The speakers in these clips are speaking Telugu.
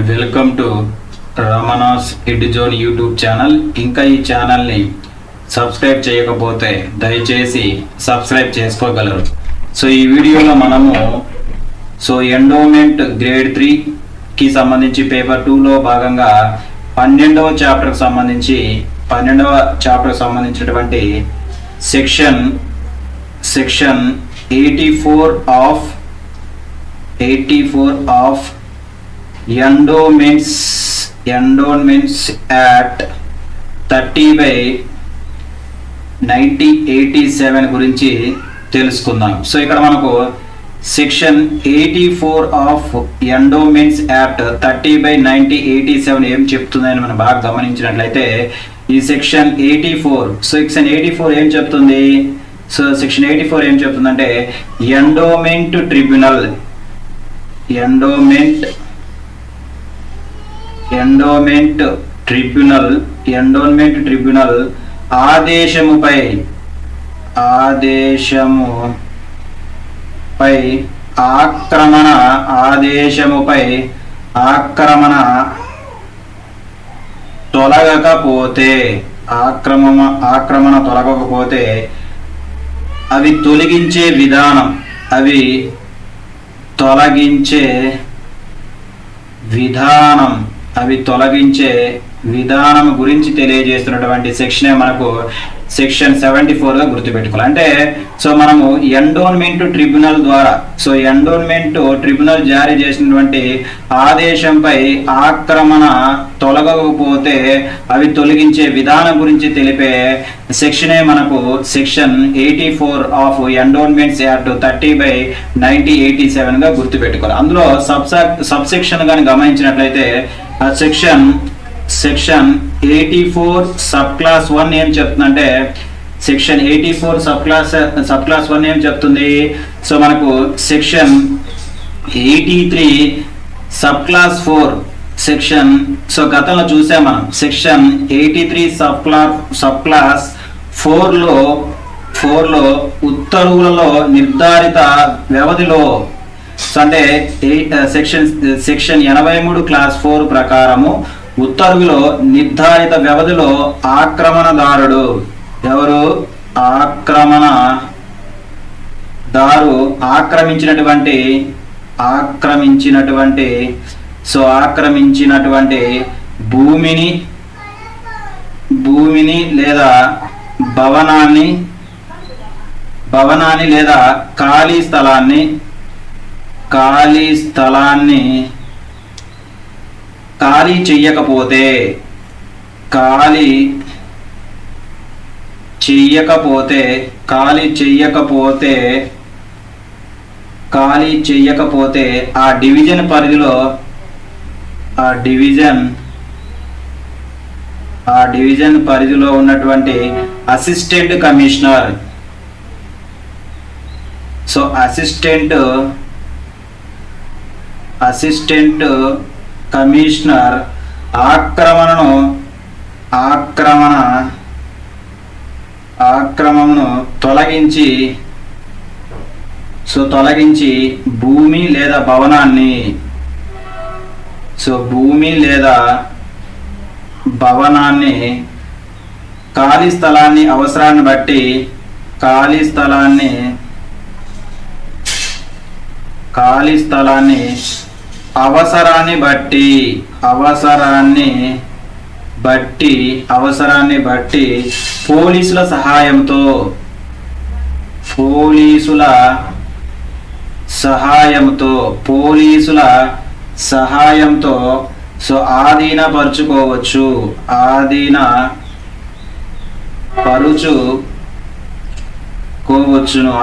Welcome to Ramana's Eduzone YouTube channel. ఇంకా ఈ ఛానల్ని సబ్స్క్రైబ్ చేయకపోతే దయచేసి సబ్స్క్రైబ్ చేసుకోగలరు. సో ఈ వీడియోలో మనము ఎండోమెంట్ గ్రేడ్ 3కి సంబంధించి పేపర్ 2లో భాగంగా 12వ చాప్టర్కి సంబంధించినటువంటి సెక్షన్ 84 ఆఫ్ ఎండోమెంట్స్ యాక్ట్ 30/1987 గురించి తెలుసుకుందాం. సో ఇక్కడ మనకు సెక్షన్ 84 ఆఫ్ ఎండోమెంట్స్ యాక్ట్ 30/1987 ఏం చెప్తుందని మనం బాగా గమనించినట్లయితే ఈ సెక్షన్ 84 ఏం చెప్తుంది? సో సెక్షన్ 84 ఏం చెప్తుందంటే ఎండోమెంట్ ట్రిబ్యునల్ ఆదేశముపై ఆక్రమణ తొలగకపోతే అవి తొలగించే విధానం గురించి తెలియజేస్తున్నటువంటి సెక్షనే మనకు సెక్షన్ 74గా గుర్తుపెట్టుకోవాలి. అంటే మనము ఎండోన్మెంట్ ట్రిబ్యునల్ జారీ చేసినటువంటి ఆదేశంపై ఆక్రమణ తొలగకపోతే అవి తొలగించే విధానం గురించి తెలిపే సెక్షనే మనకు సెక్షన్ 84 ఆఫ్ ఎండోన్మెంట్స్ యాక్ట్ 30/1987గా గుర్తుపెట్టుకోవాలి. అందులో సబ్సెక్షన్ కానీ గమనించినట్లయితే సెక్షన్ 84 సబ్ క్లాస్ 1 ఏం చెప్తుందంటే సెక్షన్ 84 సబ్ క్లాస్ 1 ఏం చెప్తుంది? సో మనకు సెక్షన్ 83 సబ్ క్లాస్ 4 గతంలో చూసాం మనం. సెక్షన్ 83 సబ్ క్లాస్ 4లో ఉత్తర్వులలో నిర్ధారిత వ్యవధిలో అంటే సెక్షన్ 83 క్లాస్ 4 ప్రకారము ఉత్తర్వులో నిర్ధారిత వ్యవధిలో ఆక్రమణదారు ఆక్రమించినటువంటి భూమిని లేదా భవనాన్ని లేదా ఖాళీ స్థలాన్ని ఖాళీ చెయ్యకపోతే ఆ డివిజన్ పరిధిలో ఉన్నటువంటి అసిస్టెంట్ కమిషనర్ ఆక్రమణను తొలగించి భూమి లేదా భవనాన్ని ఖాళీ స్థలాన్ని అవసరాన్ని బట్టి పోలీసుల సహాయంతో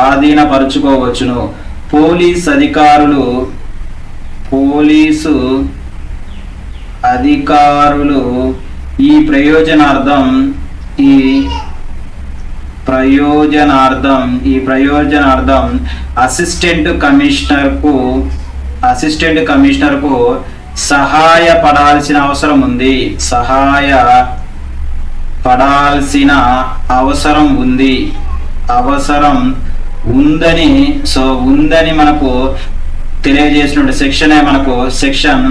ఆధీనపరుచుకోవచ్చును. పోలీసు అధికారులు ఈ ప్రయోజనార్థం అసిస్టెంట్ కమిషనర్కు సహాయపడాల్సిన అవసరం ఉంది. ఉందని మనకు తెలియజేసిన సెక్షనే మనకు సెక్షన్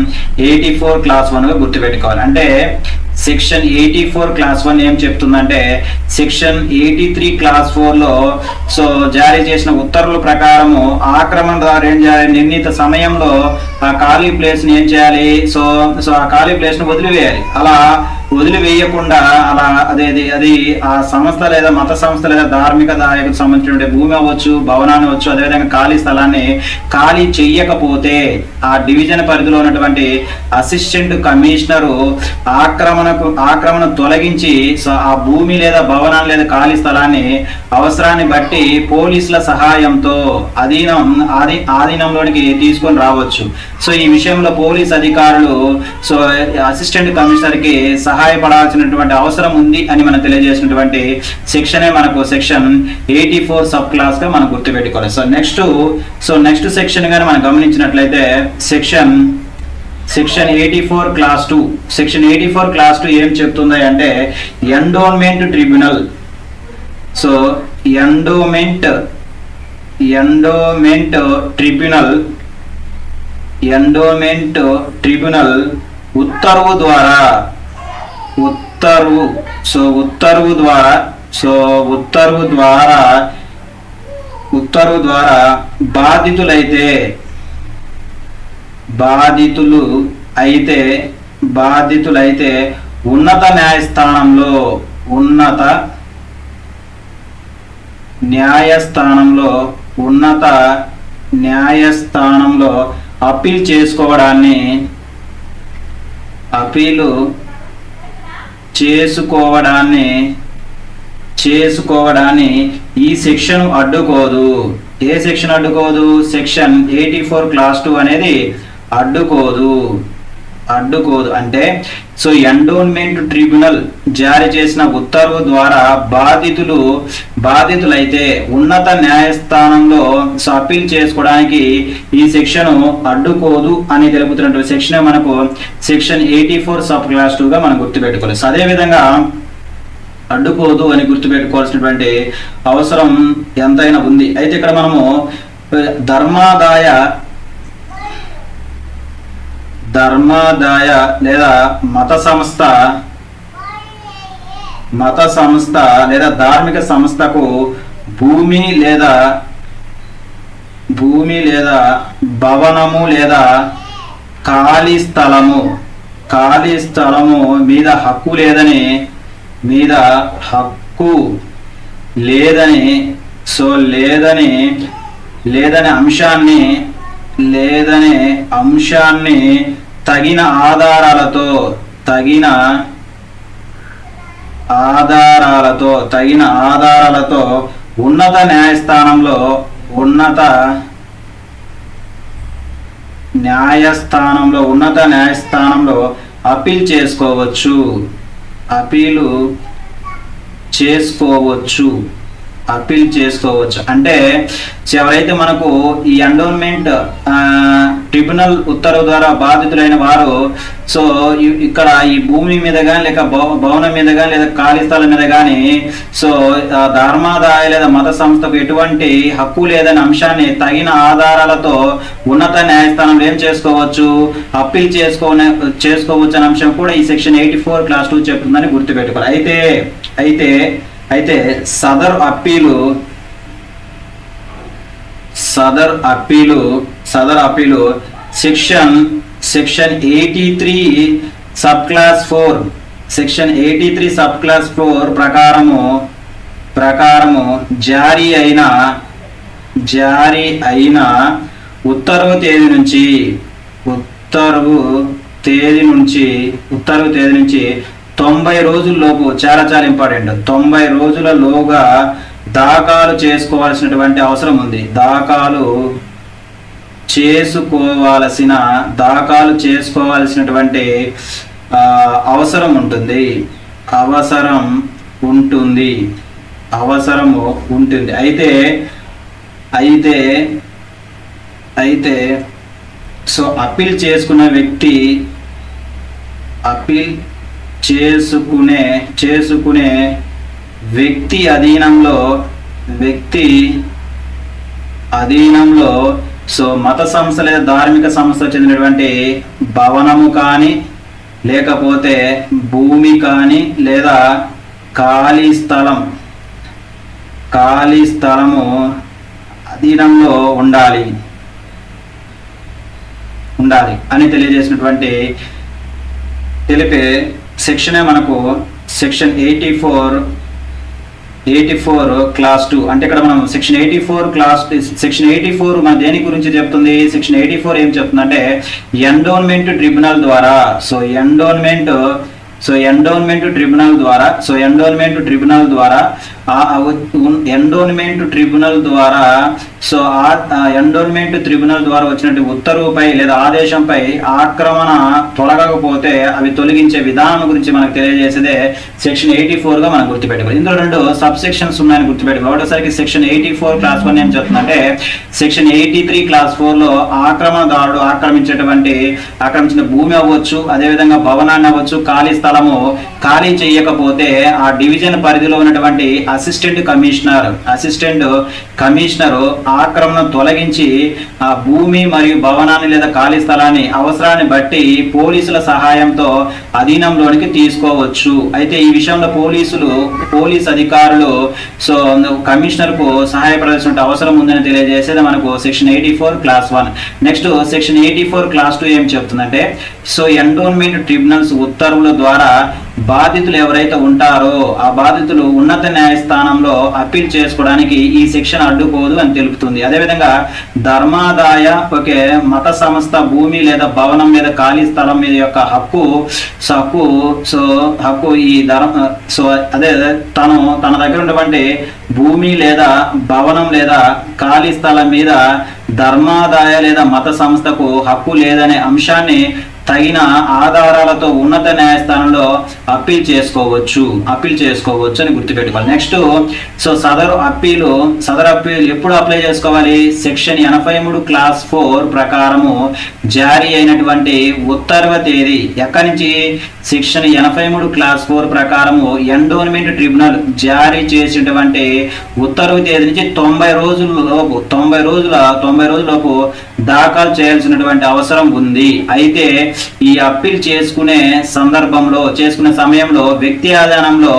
84 క్లాస్ 1 గా గుర్తుపెట్టుకోవాలి. అంటే సెక్షన్ 84 క్లాస్ 1 ఏం చెప్తుందంటే సెక్షన్ 83 క్లాస్ 4 లో సో జారీ చేసిన ఉత్తర్వుల ప్రకారము ఆక్రమణదారు ఏం చేయాలి, నిర్ణీత సమయంలో ఆ ఖాళీ ప్లేస్ ని ఏం చేయాలి, సో ఆ ఖాళీ ప్లేస్ ను వదిలివేయాలి. అలా వదిలివేయకుండా అలా అది ఆ సంస్థ లేదా మత సంస్థ లేదా ధార్మిక దాయకు సంబంధించిన భూమి అవ్వచ్చు, భవనాన్ని అవ్వచ్చు, అదేవిధంగా ఖాళీ స్థలాన్ని ఖాళీ చెయ్యకపోతే ఆ డివిజన్ పరిధిలో ఉన్నటువంటి అసిస్టెంట్ కమిషనరు ఆక్రమణ తొలగించి సో ఆ భూమి లేదా భవనాన్ని లేదా ఖాళీ స్థలాన్ని అవసరాన్ని బట్టి పోలీసుల సహాయంతో ఆధీనంలోనికి తీసుకొని రావచ్చు. సో ఈ విషయంలో పోలీస్ అధికారులు సో అసిస్టెంట్ కమిషనర్ కి సహాయపడాల్సినటువంటి అవసరం ఉంది అని మనం తెలియజేసినటువంటి సెక్షనే మనకు సెక్షన్ 84 సబ్ క్లాస్ గా మనం గుర్తుపెట్టుకోవాలి. సో నెక్స్ట్ సెక్షన్ గాని మనం గమనించినట్లయితే సెక్షన్ 84 క్లాస్ 2. సెక్షన్ 84 క్లాస్ 2 ఏం చెప్తుంది అంటే endowment tribunal. So endowment tribunal ఉత్తర్వు ద్వారా బాధితులు అయితే ఉన్నత న్యాయస్థానంలో అప్పీల్ చేసుకోవడాన్ని ఈ సెక్షన్ అడ్డుకోదు. ఏ సెక్షన్ అడ్డుకోదు? సెక్షన్ 84 క్లాస్ 2 అనేది అడ్డుకోదు. అంటే సో ఎండోన్మెంట్ ట్రిబ్యునల్ జారీ చేసిన ఉత్తర్వు ద్వారా బాధితులైతే ఉన్నత న్యాయస్థానంలో అప్పీల్ చేసుకోవడానికి ఈ సెక్షన్ అడ్డుకోదు అని తెలుపుతున్నటువంటి సెక్షన్ మనకు సెక్షన్ 84 సబ్ క్లాస్ 2 గా మనం గుర్తుపెట్టుకోవాలి. అదే విధంగా అడ్డుకోదు అని గుర్తుపెట్టుకోవాల్సినటువంటి అవసరం ఎంతైనా ఉంది. అయితే ఇక్కడ మనము ధర్మాదాయ లేదా మత సంస్థ లేదా ధార్మిక సంస్థకు భూమి లేదా భవనము లేదా ఖాళీ స్థలము మీద హక్కు లేదని అంశాన్ని తగిన ఆధారాలతో ఉన్నత న్యాయస్థానంలో అప్పీల్ చేసుకోవచ్చు. అంటే ఎవరైతే మనకు ఈ ఎండోన్మెంట్ ట్రిబ్యునల్ ఉత్తర్వు ద్వారా బాధితులైన వారు సో ఇక్కడ ఈ భూమి మీద కానీ లేక భవనం మీద కానీ లేదా ఖాళీ స్థలం మీద కానీ సో ధర్మాదాయ లేదా మత సంస్థకు ఎటువంటి హక్కు లేదనే అంశాన్ని తగిన ఆధారాలతో ఉన్నత న్యాయస్థానంలో ఏం చేసుకోవచ్చు, అప్పీల్ చేసుకోవచ్చు అనే అంశం కూడా ఈ సెక్షన్ 84 క్లాస్ 2 చెప్తుందని గుర్తుపెట్టుకోవాలి. అయితే Sadar appeal section 83 sub class 4 ప్రకారము జారీ అయిన ఉత్తర్వు తేదీ నుంచి 90 రోజుల్లోపు చాలా ఇంపార్టెంట్, 90 రోజులలోగా దాఖలు చేసుకోవాల్సినటువంటి అవసరం ఉంది. దాఖలు చేసుకోవాల్సినటువంటి అవసరం ఉంటుంది. అయితే సో అప్పీల్ చేసుకునే వ్యక్తి అధీనంలో సో మత సంస్థ లేదా ధార్మిక సంస్థ చెందినటువంటి భవనము కానీ లేకపోతే భూమి కానీ లేదా ఖాళీ స్థలము అధీనంలో ఉండాలి అని తెలియజేసినటువంటి తెలిపే సెక్షనే మనకు సెక్షన్ 84 క్లాస్ 2. అంటే ఇక్కడ మనం సెక్షన్ 84 మన దేని గురించి చెప్తుంది? సెక్షన్ 84 ఏం చెప్తుందంటే ఎండోన్మెంట్ ట్రిబ్యునల్ ద్వారా ఎండోన్మెంట్ ట్రిబ్యునల్ ద్వారా వచ్చినటువంటి ఉత్తర్వుపై లేదా ఆదేశంపై ఆక్రమణ తొలగకపోతే అవి తొలగించే విధానం గురించి మనకు తెలియజేసేదే సెక్షన్ 84 గా మనం గుర్తుపెట్టుకోవాలి. ఇందులో 2 సబ్ సెక్షన్స్ ఉన్నాయని గుర్తుపెట్టుకోవాలి. ఒకటోసారికి సెక్షన్ 84 క్లాస్ 1 ఏం చెప్తుందంటే సెక్షన్ 83 క్లాస్ 4 లో ఆక్రమణదారుడు ఆక్రమించిన భూమి అవ్వచ్చు, అదేవిధంగా భవనాన్ని అవ్వచ్చు, ఖాళీ స్థలము ఖాళీ చేయకపోతే ఆ డివిజన్ పరిధిలో ఉన్నటువంటి అసిస్టెంట్ కమిషనర్ ఆక్రమణ తొలగించి ఆ భూమి మరియు భవనాన్ని లేదా ఖాళీ స్థలాన్ని అవసరాన్ని బట్టి పోలీసుల సహాయంతో అధీనంలోనికి తీసుకోవచ్చు. అయితే ఈ విషయంలో పోలీస్ అధికారులు కమిషనర్ కు సహాయపడాల్సిన అవసరం ఉందని తెలియజేసేది మనకు section 84 class 1. Next section 84 clause 2 ఏం చెప్తుందంటే ఎండోన్మెంట్ ట్రిబ్యునల్స్ ఉత్తర్వుల ద్వారా బాధితులు ఎవరైతే ఉంటారో ఆ బాధితులు ఉన్నత న్యాయస్థానంలో అప్పీల్ చేసుకోవడానికి ఈ సెక్షన్ అడ్డుకోదు అని తెలుపుతుంది. అదేవిధంగా ధర్మాదాయ మత సంస్థ భూమి లేదా భవనం మీద ఖాళీ స్థలం మీద యొక్క హక్కు ఈ అదే తన దగ్గర ఉన్నటువంటి భూమి లేదా భవనం లేదా ఖాళీ స్థలం మీద ధర్మాదాయ లేదా మత సంస్థకు హక్కు లేదనే అంశాన్ని తగిన ఆధారాలతో ఉన్నత న్యాయస్థానంలో అప్పీల్ చేసుకోవచ్చు అని గుర్తుపెట్టుకోవాలి. నెక్స్ట్ సదరు అప్పీల్ ఎప్పుడు అప్లై చేసుకోవాలి? సెక్షన్ 83 క్లాస్ 4 ప్రకారము జారీ అయినటువంటి ఉత్తర్వు తేదీ ఎక్కడి నుంచి? సెక్షన్ 83 క్లాస్ 4 ప్రకారము ఎండోన్మెంట్ ట్రిబ్యునల్ జారీ చేసినటువంటి ఉత్తర్వు తేదీ నుంచి 90 రోజులలోపు దాఖలు చేయాల్సినటువంటి అవసరం ఉంది. అయితే ఈ అప్పీల్ చేసుకునే సమయంలో వ్యక్తి ఆధారంలో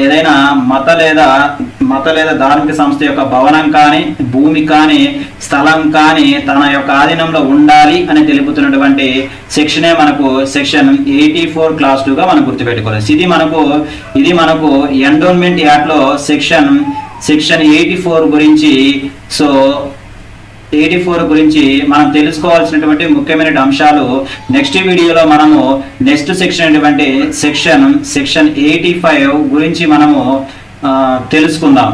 ఏదైనా మత లేదా ధార్మిక సంస్థ యొక్క భవనం కానీ భూమి కానీ స్థలం కానీ తన యొక్క ఆధీనంలో ఉండాలి అని తెలుపుతున్నటువంటి సెక్షనే మనకు సెక్షన్ 84 క్లాస్ 2 గా మనం గుర్తుపెట్టుకోవాలి. ఇది మనకు ఎండోన్మెంట్ యాక్ట్ లో సెక్షన్ 84 గురించి మనం తెలుసుకోవాల్సినటువంటి ముఖ్యమైన అంశాలు నెక్స్ట్ వీడియోలో మనము నెక్స్ట్ సెక్షన్ అయినటువంటి సెక్షన్ 85 గురించి మనము తెలుసుకుందాం.